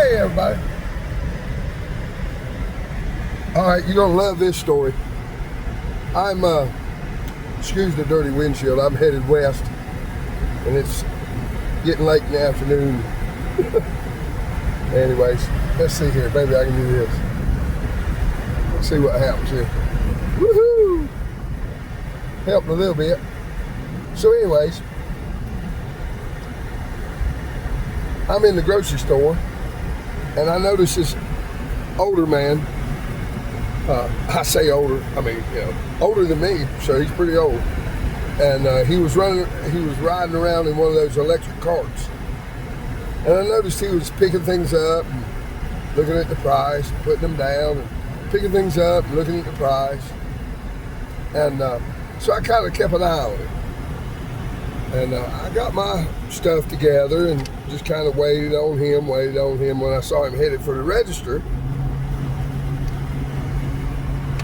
Hey everybody. Alright, you're gonna love this story. I'm excuse the dirty windshield, I'm headed west and it's getting late in the afternoon. Anyways, let's see here. Maybe I can do this. Let's see what happens here. Woohoo! Helped a little bit. So anyways, I'm in the grocery store and I noticed this older man. I say older, I mean, older than me, so he's pretty old. And he was riding around in one of those electric carts. And I noticed he was picking things up and looking at the price, putting them down, and picking things up and looking at the price. And so I kind of kept an eye on him. And I got my stuff together and just kind of waited on him. When I saw him headed for the register,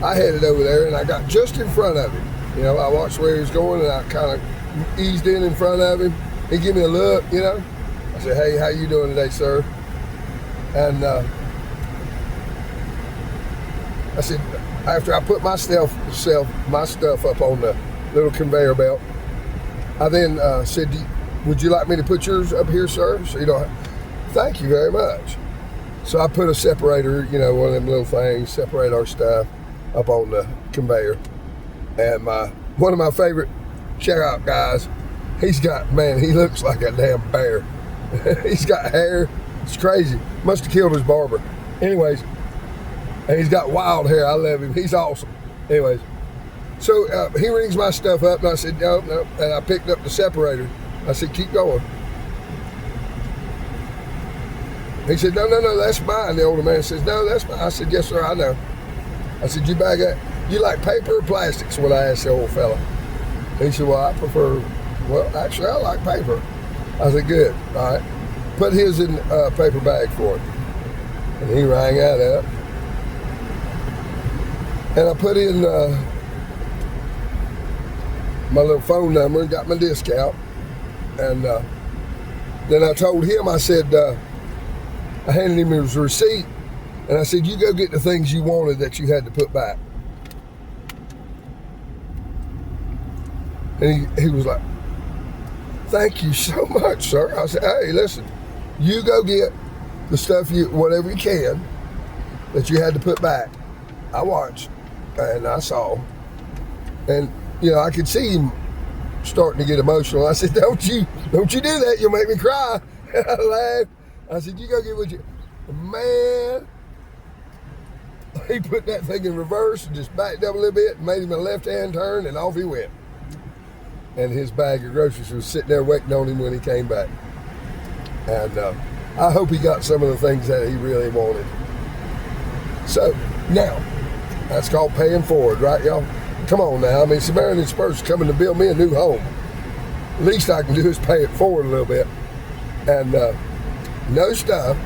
I headed over there and I got just in front of him. I watched where he was going and I kind of eased in front of him. He gave me a look, I said, "Hey, how you doing today, sir?" And I said, after I put my stuff up on the little conveyor belt, I then said, "Would you like me to put yours up here, sir?" So, thank you very much. So I put a separator, one of them little things, separate our stuff up on the conveyor. And one of my favorite checkout guys, he looks like a damn bear. He's got hair, it's crazy. Must have killed his barber. Anyways, and he's got wild hair. I love him, he's awesome. Anyways, so he rings my stuff up and I said, no, and I picked up the separator. I said, "Keep going." He said, no, that's mine. The older man says, "No, that's mine." I said, "Yes, sir, I know." I said, "You bag that. You like paper or plastics?" When I asked the old fella. He said, actually, I like paper. I said, "Good, all right." Put his in a paper bag for him. And he rang that up. And I put in my little phone number and got my discount. And then I told him, I said, I handed him his receipt. And I said, "You go get the things you wanted that you had to put back." And he was like, "Thank you so much, sir." I said, "Hey, listen, you go get the stuff whatever you can that you had to put back." I watched and I saw, and I could see him starting to get emotional. I said, don't you do that, you'll make me cry." And I laughed. I said, "You go get what you," man. He put that thing in reverse and just backed up a little bit and made him a left-hand turn and off he went. And his bag of groceries was sitting there waiting on him when he came back. And I hope he got some of the things that he really wanted. So now, that's called paying forward, right, y'all? Come on now. I mean, Samaritan's person coming to build me a new home. Least I can do is pay it forward a little bit. And no stuff.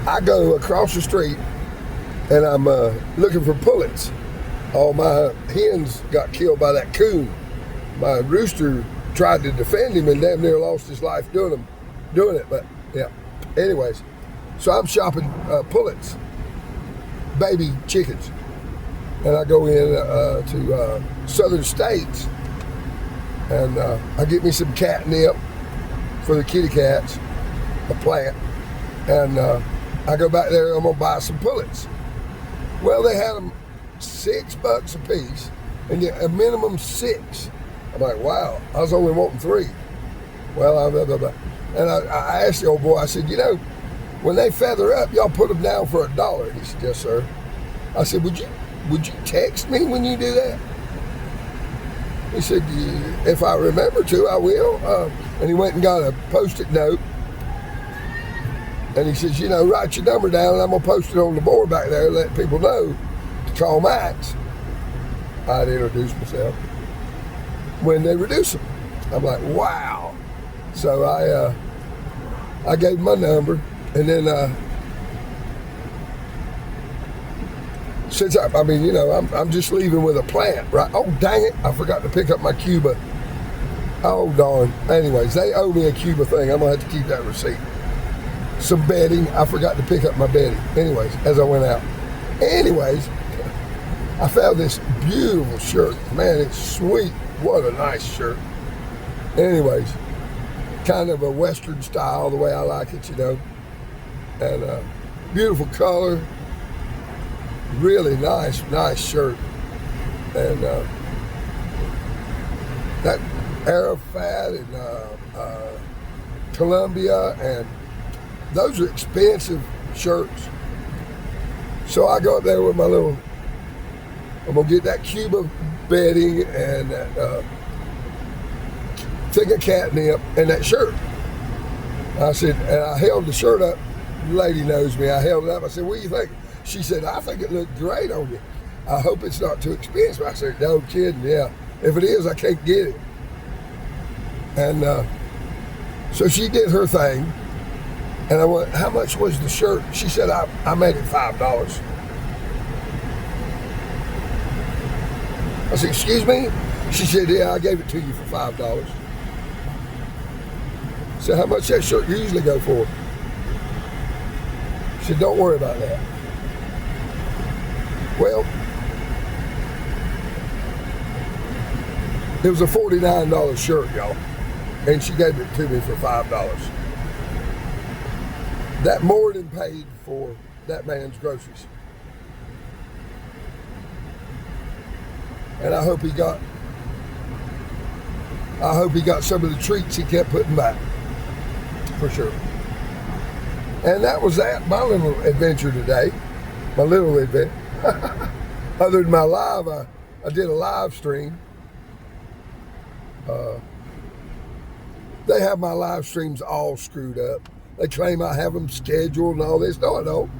I go across the street and I'm looking for pullets. All my hens got killed by that coon. My rooster tried to defend him and damn near lost his life doing it. But yeah, anyways, so I'm shopping pullets, baby chickens, and I go in to Southern States and I get me some catnip for the kitty cats, a plant, and I go back there and I'm gonna buy some pullets. Well, they had them $6 a piece, and yet a minimum 6. I'm like, wow, I was only wanting 3. Well, and I asked the old boy, I said, when they feather up, y'all put them down for $1. He said, "Yes, sir." I said, would you text me when you do that? He said, "If I remember to, I will." And he went and got a Post-it note. And he says, "Write your number down and I'm going to post it on the board back there and let people know to call Max." I'd introduce myself when they reduce them. I'm like, wow. So I gave him my number, and then since I'm just leaving with a plant, right? Oh, dang it, I forgot to pick up my Cuba. Oh, darn. Anyways, they owe me a Cuba thing. I'm going to have to keep that receipt. some bedding. I forgot to pick up my bedding. Anyways, as I went out. Anyways, I found this beautiful shirt. Man, it's sweet. What a nice shirt. Anyways, kind of a Western style, the way I like it, you know. And beautiful color. Really nice shirt. And that Arafat and Columbia, and those are expensive shirts. So I go up there with my little, I'm gonna get that cube of bedding and that thing of catnip and that shirt. I said, and I held the shirt up. The lady knows me. I held it up. I said, what do you think? She said, I think it looked great on you. I hope it's not too expensive. I said, no kidding, yeah. If it is, I can't get it. And so she did her thing. And I went, how much was the shirt? She said, I made it $5. I said, excuse me? She said, yeah, I gave it to you for $5. I said, how much that shirt usually go for? She said, don't worry about that. Well, it was a $49 shirt, y'all. And she gave it to me for $5. That more than paid for that man's groceries. And I hope he got some of the treats he kept putting back. For sure. And that was that, my little adventure today. My little adventure. Other than my live, I did a live stream. They have my live streams all screwed up. They claim I have them scheduled and all this. No, I don't.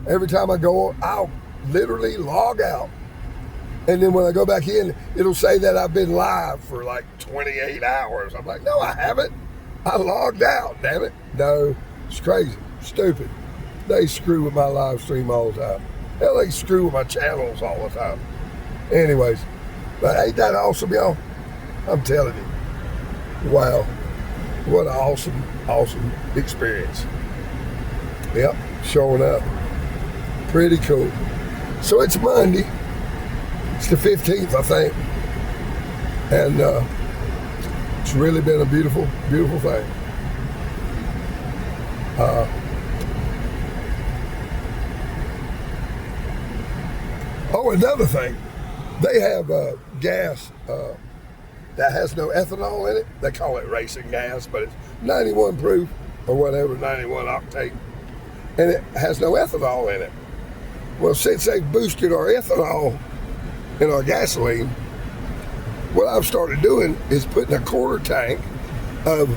Every time I go on, I'll literally log out. And then when I go back in, it'll say that I've been live for like 28 hours. I'm like, no, I haven't. I logged out, damn it. No, it's crazy, stupid. They screw with my live stream all the time. Hell, they screw with my channels all the time. Anyways, but ain't that awesome, y'all? I'm telling you. Wow. What an awesome experience. Yep, showing up. Pretty cool. So it's Monday. It's the 15th, I think. And it's really been a beautiful thing. Oh, another thing. They have gas that has no ethanol in it. They call it racing gas, but it's 91 proof or whatever, 91 octane. And it has no ethanol in it. Well, since they've boosted our ethanol in our gasoline, what I've started doing is putting a quarter tank of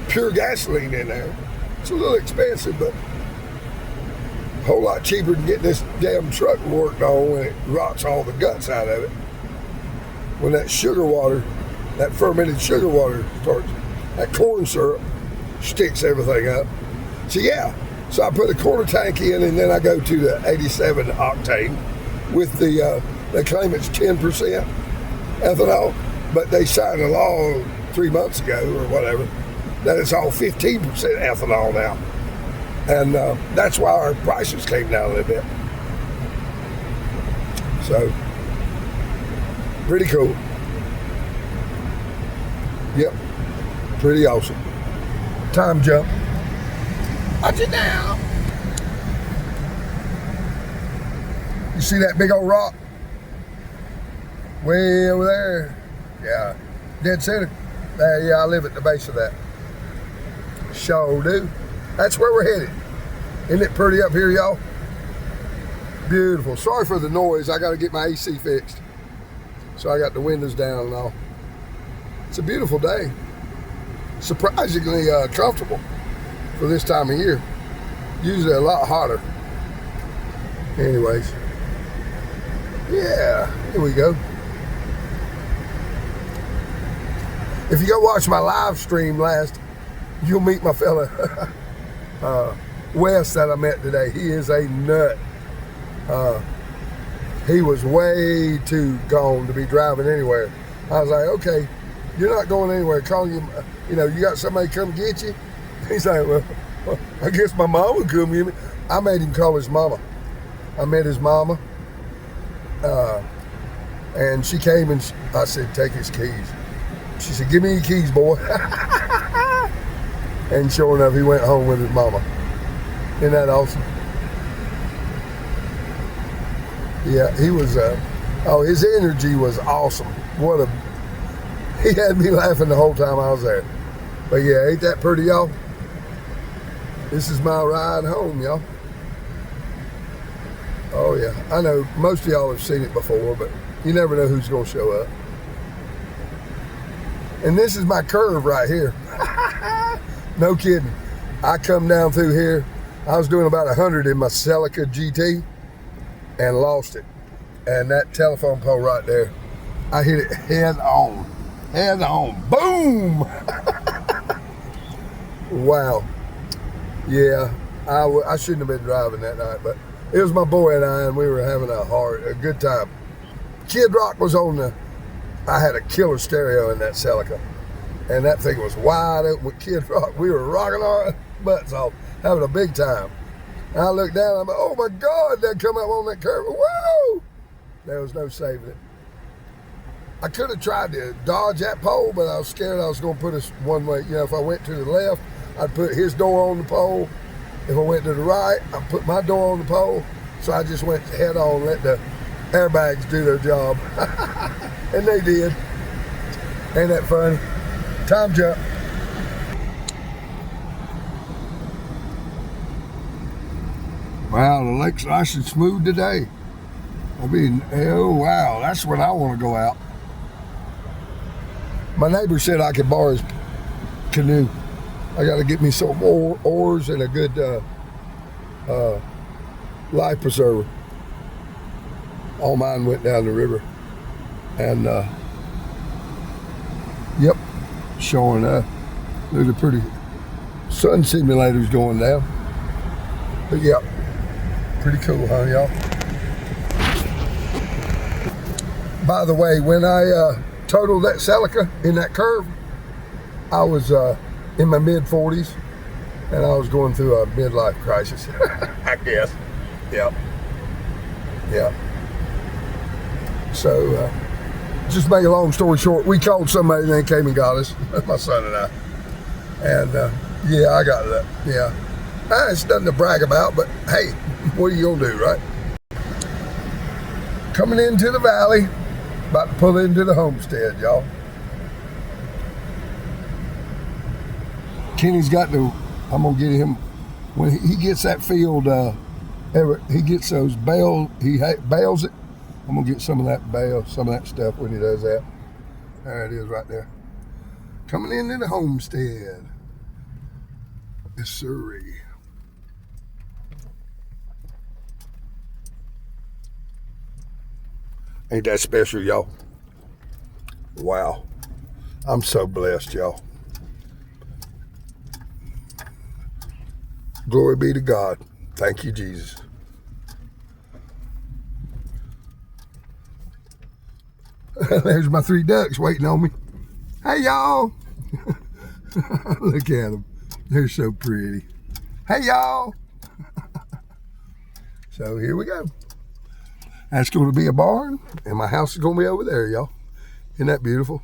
pure gasoline in there. It's a little expensive, but a whole lot cheaper than getting this damn truck worked on when it rots all the guts out of it. When that sugar water, that fermented sugar water starts, that corn syrup sticks everything up. So yeah, so I put a quarter tank in, and then I go to the 87 octane with the, they claim it's 10% ethanol, but they signed a law 3 months ago or whatever that it's all 15% ethanol now. And that's why our prices came down a little bit. So, pretty cool. Yep, pretty awesome. Time jump. Watch it now. You see that big old rock? Way over there. Yeah, dead center. Yeah, I live at the base of that. Sure do. That's where we're headed. Isn't it pretty up here, y'all? Beautiful. Sorry for the noise. I got to get my AC fixed. So I got the windows down and all. It's a beautiful day. Surprisingly comfortable for this time of year. Usually a lot hotter. Anyways. Yeah, here we go. If you go watch my live stream last, you'll meet my fella Wes that I met today. He is a nut. He was way too gone to be driving anywhere. I was like, okay, you're not going anywhere. Call you, you got somebody come get you? He's like, well, I guess my mom would come with me. I made him call his mama. I met his mama. And she came and I said, take his keys. She said, give me your keys, boy. And sure enough, he went home with his mama. Isn't that awesome? Yeah, he was, his energy was awesome. He had me laughing the whole time I was there. But yeah, ain't that pretty, y'all? This is my ride home, y'all. Oh yeah, I know most of y'all have seen it before, but you never know who's gonna show up. And this is my curve right here. No kidding. I come down through here. I was doing about 100 in my Celica GT and lost it. And that telephone pole right there, I hit it head on. Head on. Boom! Wow. Yeah, I shouldn't have been driving that night, but it was my boy and I, and we were having a good time. Kid Rock was on I had a killer stereo in that Celica, and that thing was wide open with Kid Rock. We were rocking our butts off, having a big time. And I looked down, I'm like, oh my God, that come up on that curve. Whoa! There was no saving it. I could have tried to dodge that pole, but I was scared I was going to put us one way. You know, if I went to the left, I'd put his door on the pole. If I went to the right, I'd put my door on the pole. So I just went head on, let the airbags do their job. And they did. Ain't that funny? Time jump. Wow, the lake's nice and smooth today. I mean, oh wow, that's when I want to go out. My neighbor said I could borrow his canoe. I got to get me some oars and a good life preserver. All mine went down the river. And, yep, showing there's a pretty sun simulator's going down. But yeah, pretty cool, huh, y'all? By the way, when I totaled that Celica in that curve, I was in my mid-40s, and I was going through a midlife crisis, I guess. Yep. Yep. So, just make a long story short, we called somebody and they came and got us, my son and I. And yeah, I got it. Yeah. It's nothing to brag about, but hey, what are you gonna do, right? Coming into the valley, about to pull into the homestead, y'all. Kenny's got to, I'm gonna get him, when he gets that field, he gets those bales, he bales it. I'm gonna get some of that bale, some of that stuff when he does that. There it is right there. Coming into the homestead. Yes, sirree. Ain't that special, y'all? Wow. I'm so blessed, y'all. Glory be to God. Thank you, Jesus. There's my 3 ducks waiting on me. Hey, y'all. Look at them. They're so pretty. Hey, y'all. So here we go. That's going to be a barn, and my house is going to be over there, y'all. Isn't that beautiful?